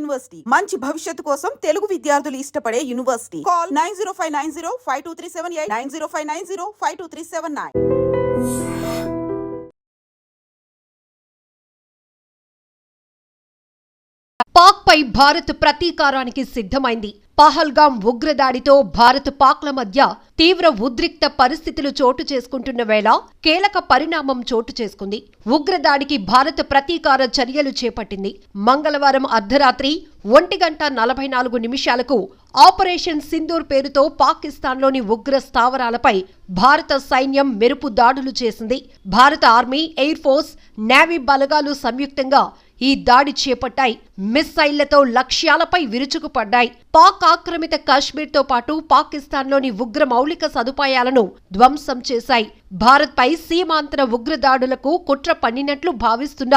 University మంచి భవిష్యత్తు కోసం తెలుగు విద్యార్థులు ఇష్టపడే యూనివర్సిటీ. కాల్ 9059052378 9059052379. పాక్ పై భారత్ ప్రతీకారానికి సిద్ధమైంది. పహల్గాం ఉగ్రదాడితో భారత్ పాక్ల మధ్య తీవ్ర ఉద్రిక్త పరిస్థితులు చోటు చేసుకుంటున్న వేళ కీలక పరిణామం చోటు చేసుకుంది. ఉగ్రదాడికి భారత్ ప్రతీకార చర్యలు చేపట్టింది. మంగళవారం అర్ధరాత్రి 1:44 ఆపరేషన్ సింధూర్ పేరుతో పాకిస్తాన్లోని ఉగ్ర స్థావరాలపై భారత సైన్యం మెరుపు దాడులు చేసింది. భారత ఆర్మీ, ఎయిర్ ఫోర్స్, నేవీ బలగాలు సంయుక్తంగా ఈ దాడి చేపట్టాయి. మిస్సైళ్లతో లక్ష్యాలపై విరుచుకుపడ్డాయి. పాక్ ఆక్రమిత కాశ్మీర్తో పాటు పాకిస్తాన్లోని ఉగ్ర మౌలిక సదుపాయాలను ధ్వంసం చేశాయి. భారత్పై సీమాంతర ఉగ్రదాడులకు కుట్ర పన్నినట్లు భావిస్తున్న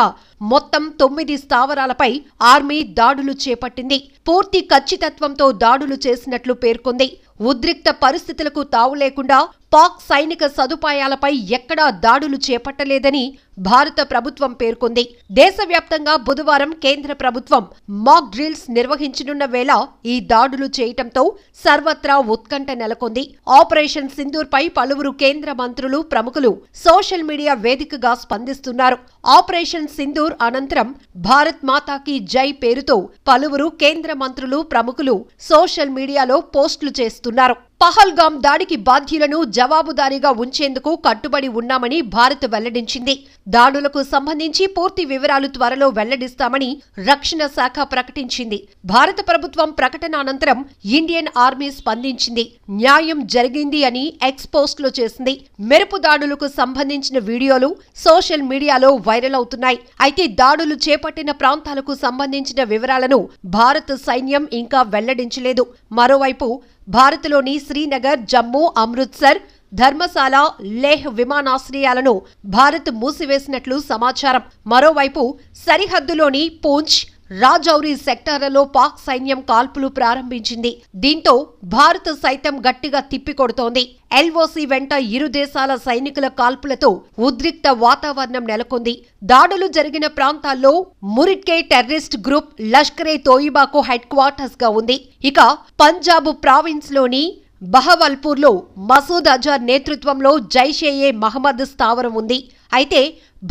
మొత్తం 9 స్థావరాలపై ఆర్మీ దాడులు చేపట్టింది. పూర్తి ఖచ్చితత్వంతో దాడులు చేసినట్లు పేర్కొంది. ఉద్రిక్త పరిస్థితులకు తావు లేకుండా పాక్ సైనిక సదుపాయాలపై ఎక్కడా దాడులు చేపట్టలేదని భారత ప్రభుత్వం పేర్కొంది. దేశవ్యాప్తంగా బుధవారం కేంద్ర ప్రభుత్వం మాక్ డ్రిల్స్ నిర్వహించనున్న వేళ ఈ దాడులు చేయటంతో సర్వత్రా ఉత్కంఠ నెలకొంది. ఆపరేషన్ సింధూర్ పై పలువురు కేంద్ర మంత్రులు, ప్రముఖులు సోషల్ మీడియా వేదికగా స్పందిస్తున్నారు. ఆపరేషన్ సింధూర్ అనంతరం భారత్ మాతాకి జై పేరుతో పలువురు కేంద్ర మంత్రులు, ప్రముఖులు సోషల్ మీడియాలో పోస్టులు చేస్తున్నారు. పహల్గాం దాడికి బాధ్యులను జవాబుదారీగా ఉంచేందుకు కట్టుబడి ఉన్నామని భారత్ వెల్లడించింది. దాడులకు సంబంధించి పూర్తి వివరాలు త్వరలో వెల్లడిస్తామని రక్షణ శాఖ ప్రకటించింది. భారత ప్రభుత్వం ప్రకటన అనంతరం ఇండియన్ ఆర్మీ స్పందించింది. న్యాయం జరిగింది అని ఎక్స్ పోస్టులు చేసింది. మెరుపు దాడులకు సంబంధించిన వీడియోలు సోషల్ మీడియాలో వైరల్ అవుతున్నాయి. అయితే దాడులు చేపట్టిన ప్రాంతాలకు సంబంధించిన వివరాలను భారత సైన్యం ఇంకా వెల్లడించలేదు. మరోవైపు భారత్లోని శ్రీనగర్, జమ్మూ, అమృత్సర్, ధర్మశాల, లేహ్ విమానాశ్రయాలను భారత్ మూసివేసినట్లు సమాచారం. మరోవైపు సరిహద్దులోని పూంచ్, రాజౌరి సెక్టార్లలో పాక్ సైన్యం కాల్పులు ప్రారంభించింది. దీంతో భారత్ సైతం గట్టిగా తిప్పికొడుతోంది. ఎల్ఓసి వెంట ఇరు దేశాల సైనికుల కాల్పులతో ఉద్రిక్త వాతావరణం నెలకొంది. దాడులు జరిగిన ప్రాంతాల్లో మురిట్కే టెర్రరిస్ట్ గ్రూప్ లష్కరే తోయిబాకు హెడ్ క్వార్టర్స్ గా ఉంది. ఇక పంజాబ్ ప్రావిన్స్ లోని బహవల్పూర్లో మసూద్ అజర్ నేతృత్వంలో జైషే మహమ్మద్ స్థావరం ఉంది. అయితే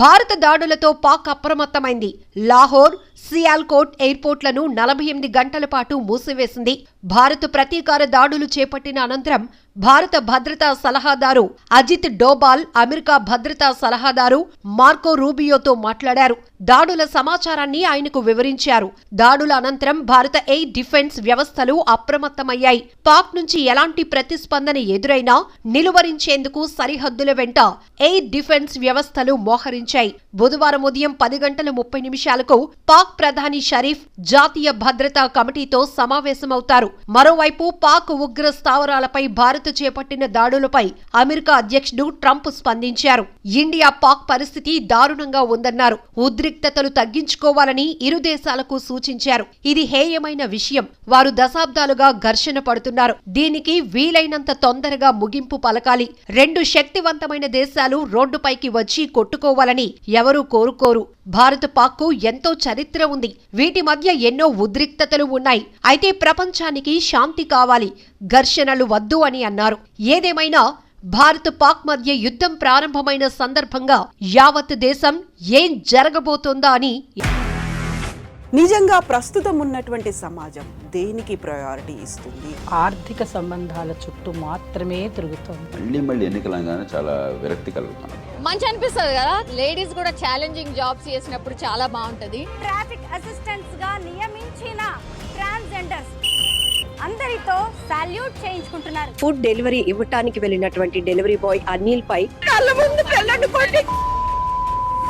భారత దాడులతో పాక్ అప్రమత్తమైంది. లాహోర్, సియాల్కోట్ ఎయిర్పోర్ట్లను 48 గంటల పాటు మూసివేసింది. భారత్ ప్రతీకార దాడులు చేపట్టిన అనంతరం భారత భద్రతా సలహాదారు అజిత్ డోబాల్ అమెరికా భద్రతా సలహాదారు మార్కో రూబియోతో మాట్లాడారు. దాడుల సమాచారాన్ని ఆయనకు వివరించారు. దాడుల అనంతరం భారత ఎయిర్ డిఫెన్స్ వ్యవస్థలు అప్రమత్తమయ్యాయి. పాక్ నుంచి ఎలాంటి ప్రతిస్పందన ఎదురైనా నిలువరించేందుకు సరిహద్దుల వెంట ఎయిర్ డిఫెన్స్ వ్యవస్థలు మోహరించాయి. బుధవారం ఉదయం 10:30 పాక్ ప్రధాని షరీఫ్ జాతీయ భద్రతా కమిటీతో సమావేశమవుతారు. మరోవైపు పాక్ ఉగ్ర స్థావరాలపై భారత్ చేపట్టిన దాడులపై అమెరికా అధ్యక్షుడు ట్రంప్ స్పందించారు. ఇండియా పాక్ పరిస్థితి దారుణంగా ఉందన్నారు. ఉద్రిక్తతలు తగ్గించుకోవాలని ఇరు దేశాలకు సూచించారు. ఇది హేయమైన విషయం. వారు దశాబ్దాలుగా ఘర్షణ పడుతున్నారు. దీనికి వీలైనంత తొందరగా ముగింపు పలకాలి. 2 శక్తివంతమైన దేశాలు రోడ్డుపైకి వచ్చి కొట్టుకోవాలని ఎవరూ కోరుకోరు. భారత్ పాక్కు ఎంతో చరిత్ర ఉంది. వీటి మధ్య ఎన్నో ఉద్రిక్తతలు ఉన్నాయి. అయితే ప్రపంచానికి శాంతి కావాలి, ఘర్షణలు వద్దు అని అన్నారు. ఏదేమైనా భారత్ పాక్ మధ్య యుద్ధం ప్రారంభమైన సందర్భంగా యావత్ దేశం ఏం జరగబోతోందా అని. నిజంగా ప్రస్తుతం ఉన్నటువంటి సమాజం దేనికి ప్రయారిటీ ఇస్తుంది? ఆర్థిక సంబంధాల చుట్టూ మాత్రమే తిరుగుతుంది. మళ్ళీ ఎన్నికలంగానే చాలా విరక్తి కలుగుతాను. మంచి అనిపిస్తుంది కదా, లేడీస్ కూడా ఛాలెంజింగ్ జాబ్స్ చేసినప్పుడు చాలా బాగుంటది. ట్రాఫిక్ అసిస్టెంట్స్ గా నియమించిన ట్రాన్స్జెండర్స్ అందరితో సాల్యూట్ చేయించుకుంటున్నారు. ఫుడ్ డెలివరీ ఇవ్వటానికి వెళ్ళినటువంటి డెలివరీ బాయ్ అనిల్ పై కళ్ళ ముందు